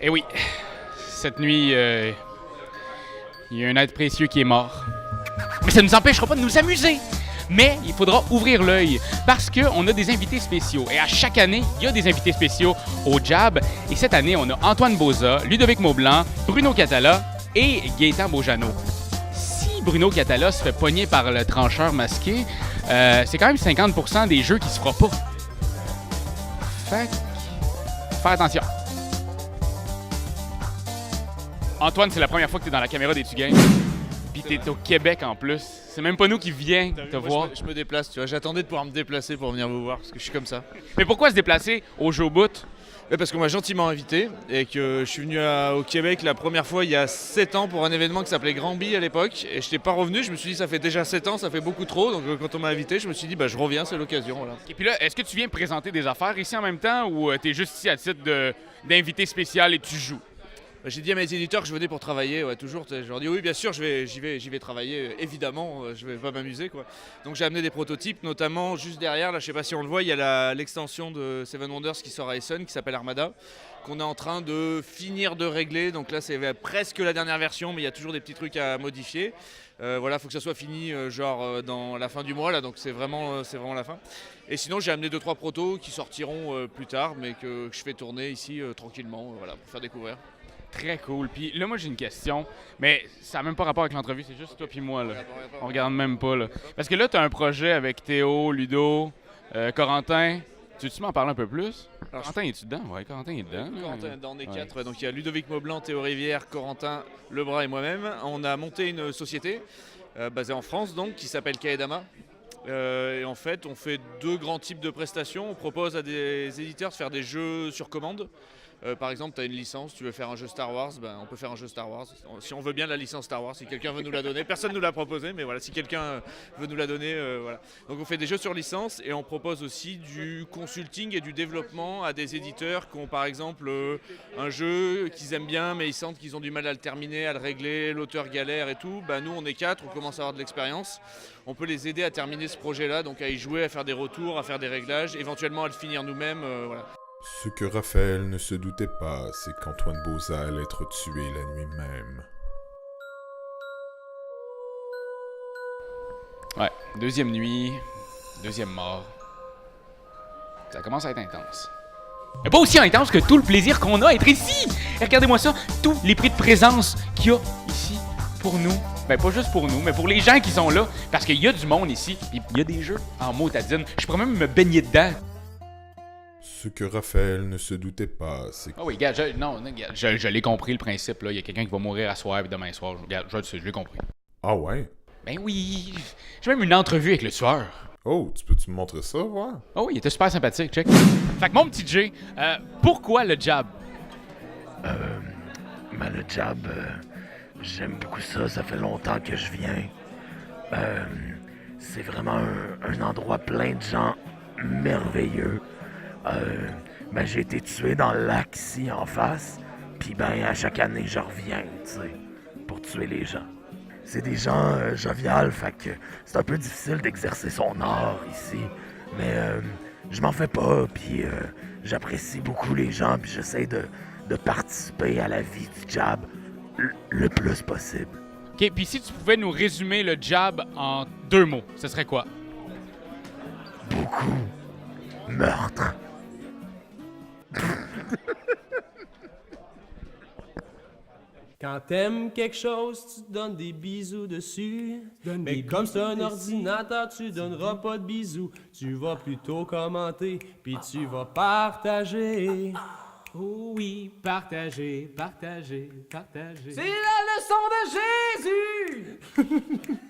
Eh oui, cette nuit, il y a un être précieux qui est mort. Mais ça ne nous empêchera pas de nous amuser. Mais il faudra ouvrir l'œil parce qu'on a des invités spéciaux. Et à chaque année, il y a des invités spéciaux au Jab. Et cette année, on a Antoine Boza, Ludovic Maublanc, Bruno Catala et Gaétan Beaujano. Si Bruno Catala se fait pogner par le trancheur masqué, c'est quand même 50% des jeux qui se fera pas. Fait que, faire attention. Antoine, c'est la première fois que tu es dans la caméra des Tugains. Puis t'es au Québec en plus. C'est même pas nous qui vient te voir. Je me déplace, tu vois. J'attendais de pouvoir me déplacer pour venir vous voir parce que je suis comme ça. Mais pourquoi se déplacer au Joe Boot? Parce qu'on m'a gentiment invité et que je suis venu au Québec la première fois il y a 7 ans pour un événement qui s'appelait Grand Bi à l'époque. Et je n'étais pas revenu, je me suis dit ça fait déjà 7 ans, ça fait beaucoup trop. Donc quand on m'a invité, je me suis dit je reviens, c'est l'occasion. Voilà. Et puis là, est-ce que tu viens présenter des affaires ici en même temps ou t'es juste ici à titre d'invité spécial et tu joues? J'ai dit à mes éditeurs que je venais pour travailler, ouais, toujours. Je leur dis oui, bien sûr, j'y vais travailler, évidemment, je vais pas m'amuser, quoi. Donc j'ai amené des prototypes, notamment juste derrière, là, je sais pas si on le voit, il y a l'extension de Seven Wonders qui sort à Essen, qui s'appelle Armada, qu'on est en train de finir de régler. Donc là, c'est presque la dernière version, mais il y a toujours des petits trucs à modifier. Voilà, faut que ça soit fini, dans la fin du mois, là, donc c'est vraiment la fin. Et sinon, j'ai amené 2-3 protos qui sortiront plus tard, mais que je fais tourner ici tranquillement, voilà, pour faire découvrir. Très cool. Puis là, moi, j'ai une question, mais ça n'a même pas rapport avec l'entrevue, c'est juste toi puis moi, là. On regarde même pas, là. Parce que là, tu as un projet avec Théo, Ludo, Corentin. Tu veux-tu m'en parler un peu plus? Alors, Corentin, es-tu dedans? Oui, Corentin est dedans. Corentin est dedans, on est 4. Ouais, donc il y a Ludovic Maublanc, Théo Rivière, Corentin, Lebras et moi-même. On a monté une société basée en France, donc, qui s'appelle Kaedama. Et en fait, on fait 2 grands types de prestations. On propose à des éditeurs de faire des jeux sur commande. Par exemple, tu as une licence, tu veux faire un jeu Star Wars, on peut faire un jeu Star Wars. Si on veut bien la licence Star Wars, si quelqu'un veut nous la donner, personne ne nous l'a proposé, mais voilà, si quelqu'un veut nous la donner, voilà. Donc on fait des jeux sur licence et on propose aussi du consulting et du développement à des éditeurs qui ont par exemple un jeu qu'ils aiment bien, mais ils sentent qu'ils ont du mal à le terminer, à le régler, l'auteur galère et tout. Nous, on est 4, on commence à avoir de l'expérience. On peut les aider à terminer ce projet-là, donc à y jouer, à faire des retours, à faire des réglages, éventuellement à le finir nous-mêmes, voilà. Ce que Raphaël ne se doutait pas, c'est qu'Antoine Boza allait être tué la nuit même. Ouais, deuxième nuit, deuxième mort. Ça commence à être intense. Mais pas aussi intense que tout le plaisir qu'on a à être ici! Et regardez-moi ça, tous les prix de présence qu'il y a ici pour nous. Ben pas juste pour nous, mais pour les gens qui sont là. Parce qu'il y a du monde ici, puis il y a des jeux en motadine. Je pourrais même me baigner dedans. Ce que Raphaël ne se doutait pas, c'est que... Ah oui, gars, je l'ai compris le principe, là. Il y a quelqu'un qui va mourir à soir et demain soir. Regarde, je l'ai compris. Ah ouais? Ben oui! J'ai même une entrevue avec le tueur. Oh, peux-tu me montrer ça, voir? Oh oui, il était super sympathique, check. Fait que mon petit Jay, pourquoi le Jab? Le Jab, j'aime beaucoup ça, ça fait longtemps que je viens. C'est vraiment un endroit plein de gens merveilleux. J'ai été tué dans le lac ici en face, puis à chaque année je reviens, tu sais, pour tuer les gens. C'est des gens joviales, fait que c'est un peu difficile d'exercer son art ici, mais je m'en fais pas, puis j'apprécie beaucoup les gens, puis j'essaie de participer à la vie du Jab le plus possible. OK, puis si tu pouvais nous résumer le Jab en 2 mots, ce serait quoi? Beaucoup. Meurtre. Quand t'aimes quelque chose, tu te donnes des bisous dessus. Mais comme c'est un ordinateur, tu donneras pas de bisous. Tu vas plutôt commenter, puis tu vas partager. Oh oui, partager, partager, partager. C'est la leçon de Jésus!